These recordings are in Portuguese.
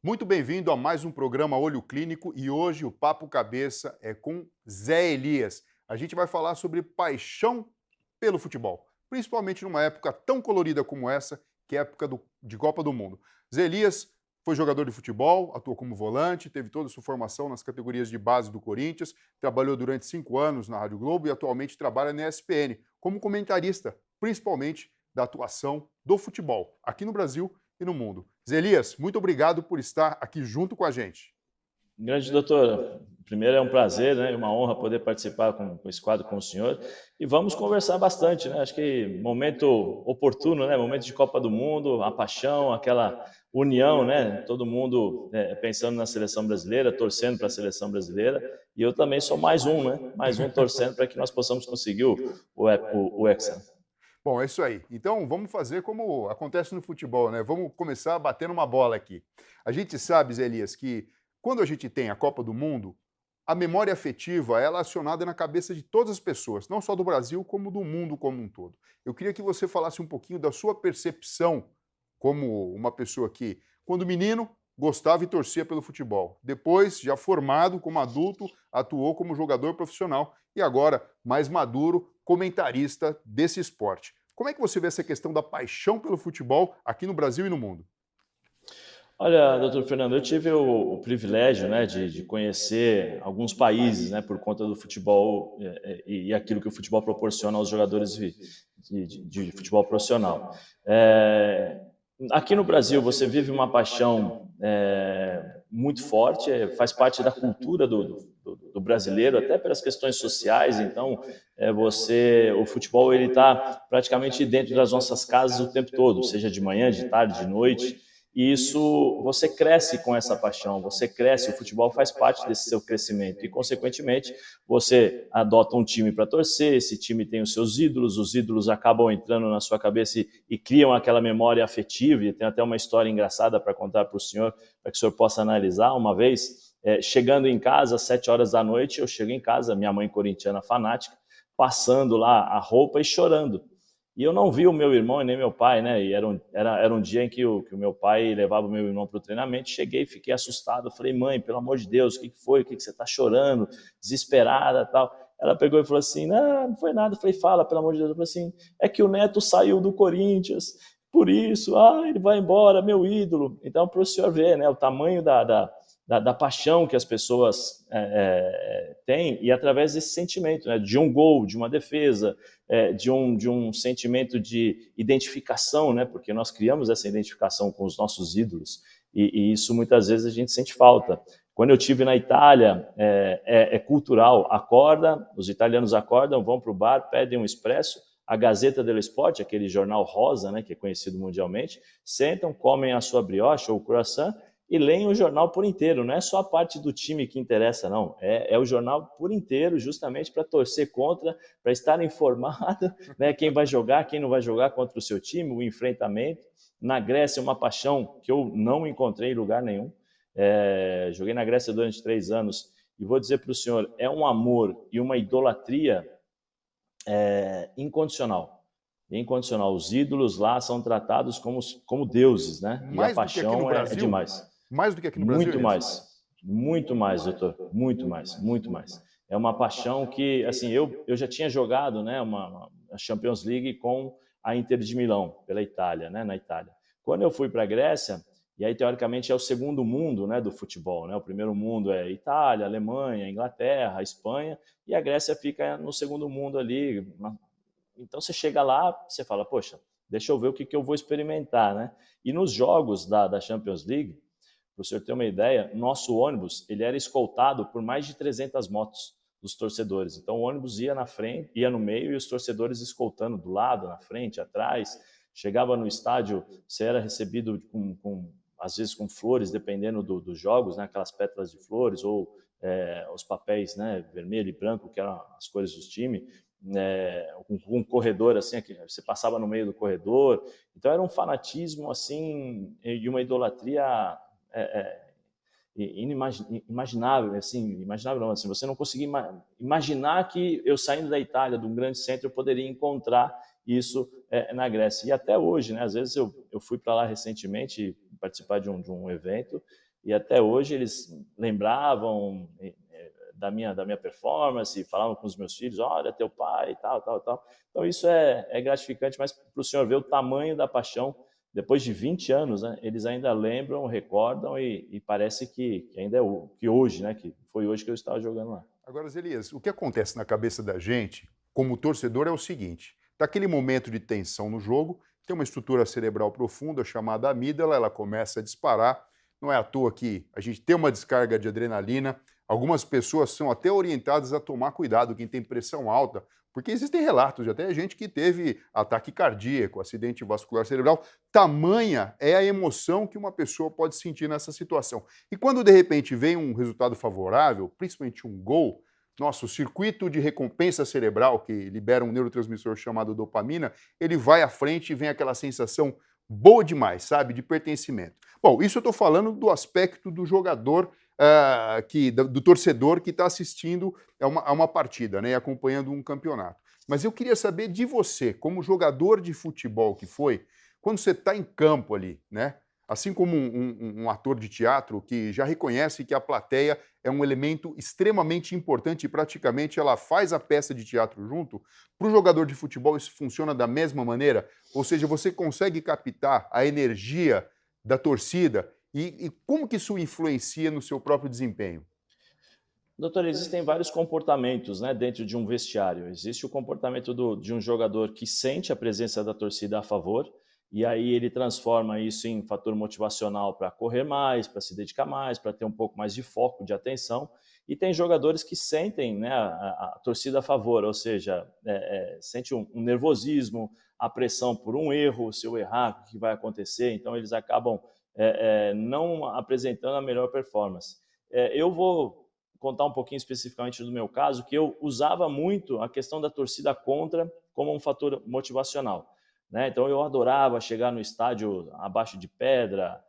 Muito bem-vindo a mais um programa Olho Clínico e hoje o Papo Cabeça é com Zé Elias. A gente vai falar sobre paixão pelo futebol, principalmente numa época tão colorida como essa, que é a época de Copa do Mundo. Zé Elias foi jogador de futebol, atuou como volante, teve toda a sua formação nas categorias de base do Corinthians, trabalhou durante 5 anos na Rádio Globo e atualmente trabalha na ESPN como comentarista, principalmente da atuação do futebol, aqui no Brasil e no mundo. Zé Elias, muito obrigado por estar aqui junto com a gente. Grande doutor, primeiro é um prazer, né, e uma honra poder participar com esse quadro com o senhor. E vamos conversar bastante, né? Acho que momento oportuno, né? Momento de Copa do Mundo, a paixão, aquela união, né? Todo mundo pensando na seleção brasileira, torcendo para a seleção brasileira. E eu também sou mais um, né? Mais um torcendo para que nós possamos conseguir o Hexa. Bom, é isso aí. Então, vamos fazer como acontece no futebol, né? Vamos começar batendo uma bola aqui. A gente sabe, Zé Elias, que quando a gente tem a Copa do Mundo, a memória afetiva ela é acionada na cabeça de todas as pessoas, não só do Brasil, como do mundo como um todo. Eu queria que você falasse um pouquinho da sua percepção como uma pessoa que, quando menino, gostava e torcia pelo futebol. Depois, já formado como adulto, atuou como jogador profissional e agora, mais maduro, comentarista desse esporte. Como é que você vê essa questão da paixão pelo futebol aqui no Brasil e no mundo? Olha, doutor Fernando, eu tive o privilégio, né, de conhecer alguns países, né, por conta do futebol e aquilo que o futebol proporciona aos jogadores de futebol profissional. É, Aqui no Brasil, você vive uma paixão muito forte, faz parte da cultura do brasileiro, até pelas questões sociais. Então, o futebol ele está praticamente dentro das nossas casas o tempo todo, seja de manhã, de tarde, de noite. E isso, você cresce com essa paixão, você cresce, o futebol faz parte desse seu crescimento e, consequentemente, você adota um time para torcer, esse time tem os ídolos acabam entrando na sua cabeça e criam aquela memória afetiva, e tem até uma história engraçada para contar para o senhor, para que o senhor possa analisar. Uma vez, chegando em casa, às 7 horas da noite, eu chego em casa, minha mãe corintiana fanática, passando lá a roupa e chorando. E eu não vi o meu irmão e nem meu pai, né? E era um dia em que o meu pai levava o meu irmão para o treinamento. Cheguei, fiquei assustado. Falei, mãe, pelo amor de Deus, o que foi? O que você está chorando? Desesperada tal. Ela pegou e falou assim, não foi nada. Eu falei, fala, pelo amor de Deus. Eu falei assim, é que o Neto saiu do Corinthians, por isso, ele vai embora, meu ídolo. Então, para o senhor ver, né, o tamanho da paixão que as pessoas têm, e através desse sentimento, né, de um gol, de uma defesa, de um sentimento de identificação, né, porque nós criamos essa identificação com os nossos ídolos, e isso muitas vezes a gente sente falta. Quando eu tive na Itália, é cultural, os italianos acordam, vão para o bar, pedem um expresso, a Gazeta dello Sport, aquele jornal rosa, né, que é conhecido mundialmente, sentam, comem a sua brioche ou croissant e leem o jornal por inteiro. Não é só a parte do time que interessa, não. É o jornal por inteiro, justamente para torcer contra, para estar informado, né, quem vai jogar, quem não vai jogar contra o seu time, o enfrentamento. Na Grécia, uma paixão que eu não encontrei em lugar nenhum. Joguei na Grécia durante 3 anos e vou dizer para o senhor, é um amor e uma idolatria incondicional. Incondicional. Os ídolos lá são tratados como deuses, né? E a Mais do que aqui no paixão é Brasil? demais. Mais do que aqui no Brasil, Muito Elias? mais. Muito mais, doutor. Muito mais, muito mais. É uma paixão que, assim, eu já tinha jogado, né, uma Champions League com a Inter de Milão, pela Itália, né, na Itália. Quando eu fui para a Grécia, e aí teoricamente é o segundo mundo, né, do futebol, né? O primeiro mundo é Itália, Alemanha, Inglaterra, Espanha, e a Grécia fica no segundo mundo ali. Então você chega lá, você fala, poxa, deixa eu ver o que eu vou experimentar, né? E nos jogos da Champions League, para o senhor ter uma ideia, nosso ônibus ele era escoltado por mais de 300 motos dos torcedores. Então o ônibus ia na frente, ia no meio e os torcedores escoltando do lado, na frente, atrás. Chegava no estádio, você era recebido às vezes com flores, dependendo dos jogos, né? Aquelas pétalas de flores ou os papéis, né? Vermelho e branco, que eram as cores dos times. Um corredor assim, que você passava no meio do corredor. Então era um fanatismo assim e uma idolatria é, é, inimaginável, assim, imaginável não, assim, você não conseguia imaginar que eu saindo da Itália, de um grande centro, eu poderia encontrar isso na Grécia. E até hoje, né, às vezes eu fui para lá recentemente participar de um evento e até hoje eles lembravam da minha performance, falavam com os meus filhos, olha, teu pai, tal, tal, tal. Então isso é gratificante, mas para o senhor ver o tamanho da paixão, depois de 20 anos, né, eles ainda lembram, recordam e parece que ainda é que hoje, né, que foi hoje que eu estava jogando lá. Agora, Elias, o que acontece na cabeça da gente, como torcedor, é o seguinte: tá aquele momento de tensão no jogo, tem uma estrutura cerebral profunda chamada amígdala, ela começa a disparar. Não é à toa que a gente tem uma descarga de adrenalina. Algumas pessoas são até orientadas a tomar cuidado, quem tem pressão alta, porque existem relatos de até gente que teve ataque cardíaco, acidente vascular cerebral. Tamanha é a emoção que uma pessoa pode sentir nessa situação. E quando de repente vem um resultado favorável, principalmente um gol, nosso circuito de recompensa cerebral, que libera um neurotransmissor chamado dopamina, ele vai à frente e vem aquela sensação boa demais, sabe, de pertencimento. Bom, isso eu estou falando do aspecto do jogador, do torcedor que está assistindo a uma partida, né, e acompanhando um campeonato. Mas eu queria saber de você, como jogador de futebol que foi, quando você está em campo ali, né? Assim como um ator de teatro que já reconhece que a plateia é um elemento extremamente importante e praticamente ela faz a peça de teatro junto, para o jogador de futebol isso funciona da mesma maneira? Ou seja, você consegue captar a energia da torcida e como que isso influencia no seu próprio desempenho? Doutor, existem vários comportamentos, né, dentro de um vestiário. Existe o comportamento de um jogador que sente a presença da torcida a favor, e aí ele transforma isso em fator motivacional para correr mais, para se dedicar mais, para ter um pouco mais de foco, de atenção. E tem jogadores que sentem, né, a torcida a favor, ou seja, sente um nervosismo, a pressão por um erro, se eu errar, o que vai acontecer? Então eles acabam não apresentando a melhor performance. Eu vou contar um pouquinho especificamente do meu caso, que eu usava muito a questão da torcida contra como um fator motivacional, né? Então eu adorava chegar no estádio abaixo de pedra,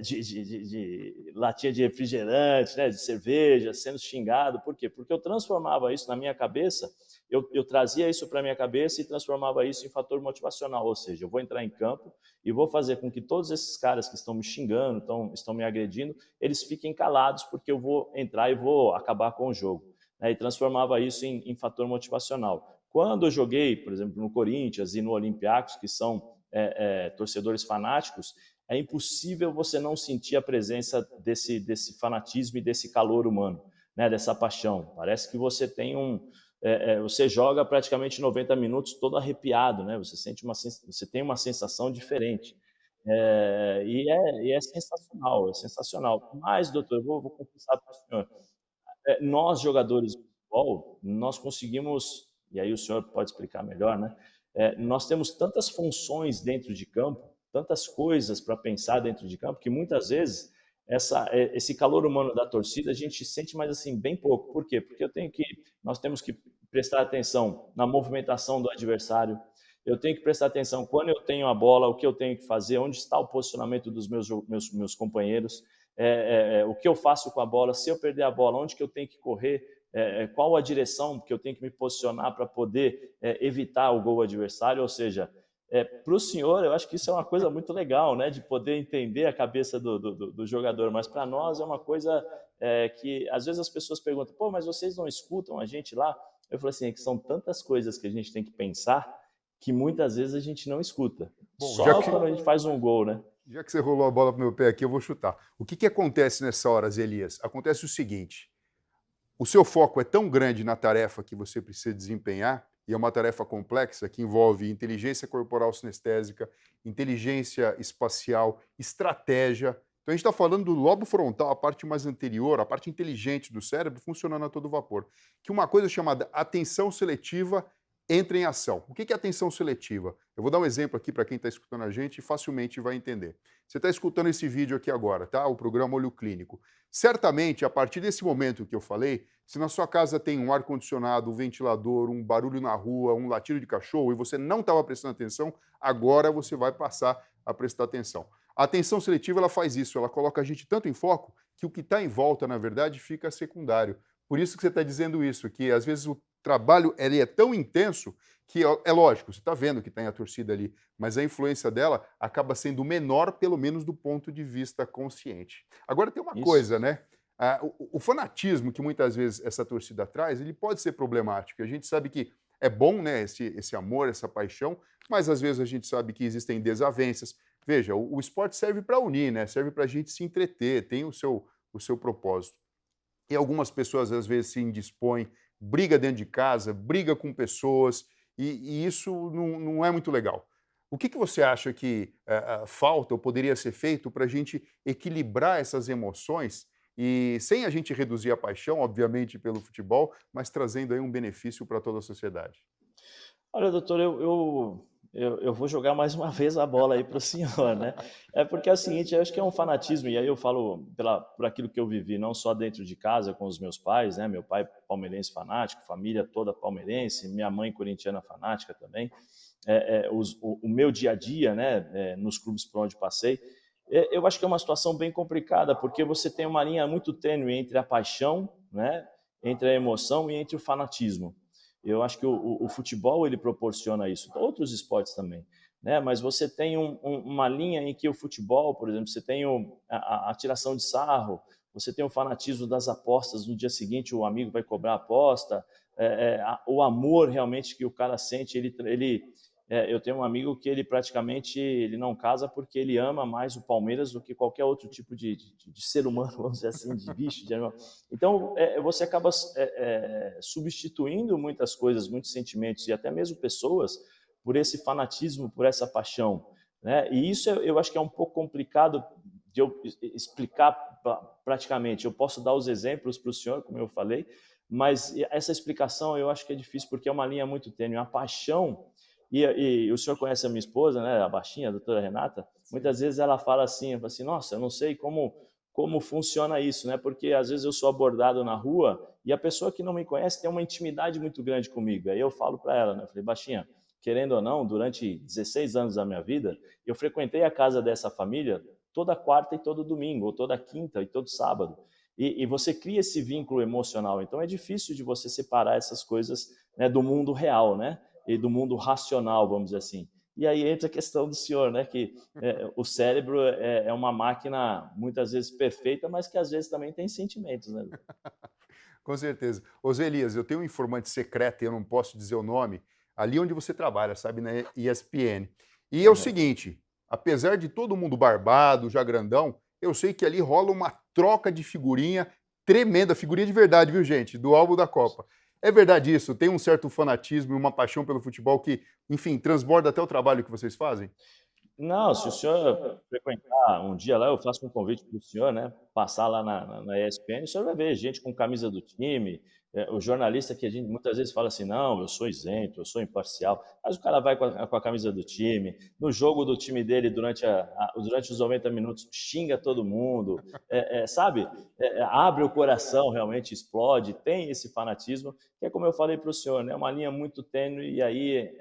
de latinha de refrigerante, né, de cerveja, sendo xingado. Por quê? Porque eu transformava isso na minha cabeça, eu trazia isso para a minha cabeça e transformava isso em fator motivacional, ou seja, eu vou entrar em campo e vou fazer com que todos esses caras que estão me xingando, estão me agredindo, eles fiquem calados, porque eu vou entrar e vou acabar com o jogo, né? E transformava isso em fator motivacional. Quando eu joguei, por exemplo, no Corinthians e no Olympiacos, que são torcedores fanáticos, é impossível você não sentir a presença desse fanatismo e desse calor humano, né? Dessa paixão. Parece que você tem você joga praticamente 90 minutos todo arrepiado, né? Você tem uma sensação diferente. E é sensacional, é sensacional. Mas, doutor, eu vou confessar para o senhor, nós jogadores de futebol, nós conseguimos, e aí o senhor pode explicar melhor, né? Nós temos tantas funções dentro de campo, tantas coisas para pensar dentro de campo, que muitas vezes esse calor humano da torcida a gente sente mais assim bem pouco. Por quê? Porque nós temos que prestar atenção na movimentação do adversário. Eu tenho que prestar atenção quando eu tenho a bola, o que eu tenho que fazer, onde está o posicionamento dos meus companheiros, o que eu faço com a bola, se eu perder a bola, onde que eu tenho que correr, qual a direção que eu tenho que me posicionar para poder evitar o gol adversário. Ou seja, para o senhor, eu acho que isso é uma coisa muito legal, né, de poder entender a cabeça do jogador, mas para nós é uma coisa que às vezes as pessoas perguntam, pô, mas vocês não escutam a gente lá? Eu falo assim, é que são tantas coisas que a gente tem que pensar que muitas vezes a gente não escuta. Bom, já Só que, quando a gente faz um gol, né? já que você rolou a bola pro meu pé aqui, eu vou chutar. O que acontece nessa hora, Elias? Acontece o seguinte: o seu foco é tão grande na tarefa que você precisa desempenhar, e é uma tarefa complexa que envolve inteligência corporal sinestésica, inteligência espacial, estratégia. Então a gente está falando do lobo frontal, a parte mais anterior, a parte inteligente do cérebro funcionando a todo vapor. Que uma coisa chamada atenção seletiva entra em ação. O que é atenção seletiva? Eu vou dar um exemplo aqui para quem está escutando a gente e facilmente vai entender. Você está escutando esse vídeo aqui agora, tá? O programa Olho Clínico. Certamente, a partir desse momento que eu falei, se na sua casa tem um ar-condicionado, um ventilador, um barulho na rua, um latido de cachorro e você não estava prestando atenção, agora você vai passar a prestar atenção. A atenção seletiva ela faz isso, ela coloca a gente tanto em foco que o que está em volta, na verdade, fica secundário. Por isso que você está dizendo isso, que às vezes o trabalho ele é tão intenso que é lógico, você está vendo que tem a torcida ali, mas a influência dela acaba sendo menor, pelo menos do ponto de vista consciente. Agora tem uma Isso. coisa, né? O fanatismo que muitas vezes essa torcida traz, ele pode ser problemático. A gente sabe que é bom, né, esse amor, essa paixão, mas às vezes a gente sabe que existem desavenças. Veja, o esporte serve para unir, né? Serve para a gente se entreter, tem o seu propósito. E algumas pessoas às vezes se indispõem, briga dentro de casa, briga com pessoas, e isso não é muito legal. O que você acha que falta ou poderia ser feito para a gente equilibrar essas emoções e sem a gente reduzir a paixão, obviamente, pelo futebol, mas trazendo aí um benefício para toda a sociedade? Olha, doutor, eu vou jogar mais uma vez a bola aí para o senhor, né? É porque é o seguinte, eu acho que é um fanatismo, e aí eu falo por aquilo que eu vivi, não só dentro de casa com os meus pais, né? Meu pai palmeirense fanático, família toda palmeirense, minha mãe corintiana fanática também, o meu dia a dia, né? Nos clubes por onde passei, eu acho que é uma situação bem complicada, porque você tem uma linha muito tênue entre a paixão, né? Entre a emoção e entre o fanatismo. Eu acho que o futebol ele proporciona isso, outros esportes também, né? Mas você tem uma linha em que o futebol, por exemplo, você tem a tiração de sarro, você tem o fanatismo das apostas, no dia seguinte o amigo vai cobrar a aposta, o amor realmente que o cara sente, eu tenho um amigo que ele praticamente ele não casa porque ele ama mais o Palmeiras do que qualquer outro tipo de ser humano, vamos dizer assim, de bicho, de animal. Então, você acaba substituindo muitas coisas, muitos sentimentos e até mesmo pessoas por esse fanatismo, por essa paixão, né? E isso eu acho que é um pouco complicado de eu explicar praticamente. Eu posso dar os exemplos para o senhor, como eu falei, mas essa explicação eu acho que é difícil porque é uma linha muito tênue. A paixão, e o senhor conhece a minha esposa, né, a baixinha, a doutora Renata, Sim. muitas vezes ela fala assim, nossa, eu não sei como funciona isso, né? Porque às vezes eu sou abordado na rua e a pessoa que não me conhece tem uma intimidade muito grande comigo. Aí eu falo para ela, né? Eu falei, baixinha, querendo ou não, durante 16 anos da minha vida, eu frequentei a casa dessa família toda quarta e todo domingo, ou toda quinta e todo sábado. E você cria esse vínculo emocional. Então é difícil de você separar essas coisas, né, do mundo real, né? E do mundo racional, vamos dizer assim. E aí entra a questão do senhor, né? Que o cérebro é uma máquina muitas vezes perfeita, mas que às vezes também tem sentimentos, né? Com certeza. Ô Zé Elias, eu tenho um informante secreto, e eu não posso dizer o nome, ali onde você trabalha, sabe, na ESPN. E é o Uhum. seguinte, apesar de todo mundo barbado, já grandão, eu sei que ali rola uma troca de figurinha tremenda, figurinha de verdade, viu, gente, do álbum da Copa. É verdade isso? Tem um certo fanatismo e uma paixão pelo futebol que, enfim, transborda até o trabalho que vocês fazem? Não, se o senhor frequentar um dia lá, eu faço um convite para o senhor, né, passar lá na ESPN, o senhor vai ver gente com camisa do time, o jornalista que a gente muitas vezes fala assim: "Não, eu sou isento, eu sou imparcial", mas o cara vai com a camisa do time, no jogo do time dele durante os 90 minutos xinga todo mundo, sabe, abre o coração, realmente explode, tem esse fanatismo, que é como eu falei para o senhor, né, uma linha muito tênue e aí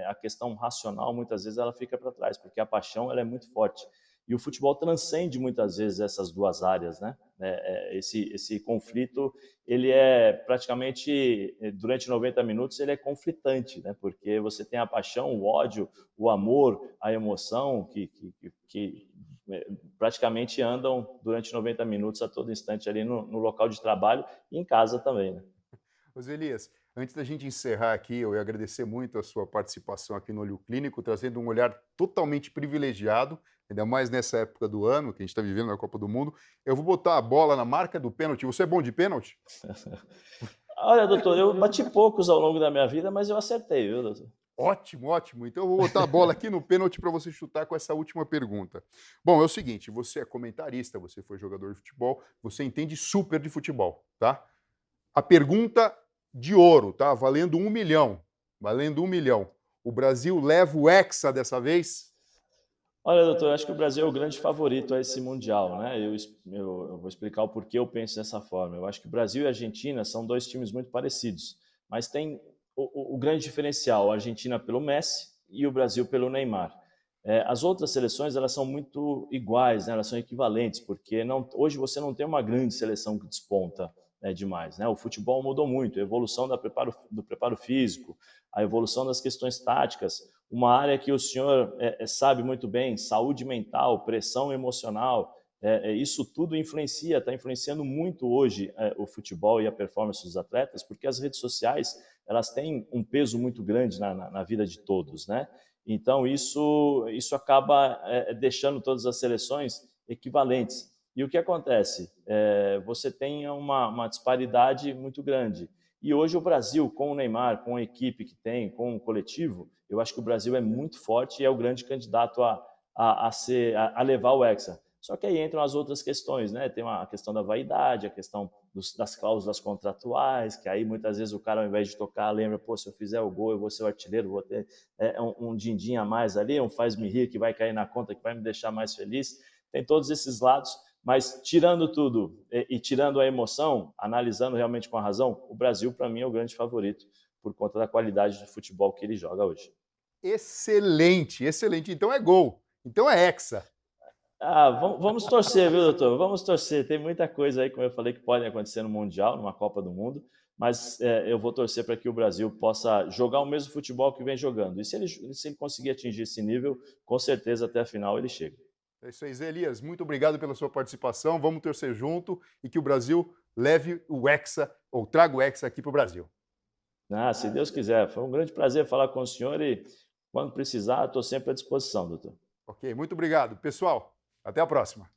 a questão racional muitas vezes ela fica para trás, porque a paixão ela é muito forte. E o futebol transcende muitas vezes essas duas áreas, né? Esse conflito, ele é praticamente, durante 90 minutos, ele é conflitante, né? Porque você tem a paixão, o ódio, o amor, a emoção, que praticamente andam durante 90 minutos a todo instante ali no local de trabalho e em casa também, né? Ô Zé Elias, antes da gente encerrar aqui, eu ia agradecer muito a sua participação aqui no Olho Clínico, trazendo um olhar totalmente privilegiado, ainda mais nessa época do ano que a gente está vivendo na Copa do Mundo. Eu vou botar a bola na marca do pênalti. Você é bom de pênalti? Olha, doutor, eu bati poucos ao longo da minha vida, mas eu acertei, viu, doutor? Ótimo, ótimo. Então eu vou botar a bola aqui no pênalti para você chutar com essa última pergunta. Bom, é o seguinte: você é comentarista, você foi jogador de futebol, você entende super de futebol, tá? A pergunta de ouro, tá? Valendo 1 milhão. Valendo 1 milhão. O Brasil leva o Hexa dessa vez? Olha, doutor, eu acho que o Brasil é o grande favorito a esse Mundial, né? Eu vou explicar o porquê eu penso dessa forma. Eu acho que o Brasil e a Argentina são dois times muito parecidos, mas tem o grande diferencial, a Argentina pelo Messi e o Brasil pelo Neymar. As outras seleções, elas são muito iguais, né? Elas são equivalentes, porque hoje você não tem uma grande seleção que desponta. demais, né? O futebol mudou muito, a evolução do preparo físico, a evolução das questões táticas, uma área que o senhor sabe muito bem, saúde mental, pressão emocional, isso tudo influencia, está influenciando muito hoje o futebol e a performance dos atletas, porque as redes sociais elas têm um peso muito grande na vida de todos, né? Então isso acaba deixando todas as seleções equivalentes. E o que acontece? Você tem uma disparidade muito grande. E hoje o Brasil, com o Neymar, com a equipe que tem, com o coletivo, eu acho que o Brasil é muito forte e é o grande candidato a levar o Hexa. Só que aí entram as outras questões, né? Tem a questão da vaidade, a questão das cláusulas contratuais, que aí muitas vezes o cara, ao invés de tocar, lembra, pô, se eu fizer o gol, eu vou ser o artilheiro, vou ter um din-din a mais ali, um faz-me rir que vai cair na conta, que vai me deixar mais feliz. Tem todos esses lados, mas tirando tudo e tirando a emoção, analisando realmente com a razão, o Brasil, para mim, é o grande favorito por conta da qualidade de futebol que ele joga hoje. Excelente, excelente. Então é gol. Então é hexa. Vamos torcer, viu, doutor? Vamos torcer. Tem muita coisa aí, como eu falei, que pode acontecer no Mundial, numa Copa do Mundo, mas eu vou torcer para que o Brasil possa jogar o mesmo futebol que vem jogando. E se ele conseguir atingir esse nível, com certeza até a final ele chega. É isso aí, Zé Elias. Muito obrigado pela sua participação. Vamos torcer junto e que o Brasil leve o Hexa, ou traga o Hexa aqui para o Brasil. Se Deus quiser. Foi um grande prazer falar com o senhor e, quando precisar, estou sempre à disposição, doutor. Ok, muito obrigado. Pessoal, até a próxima.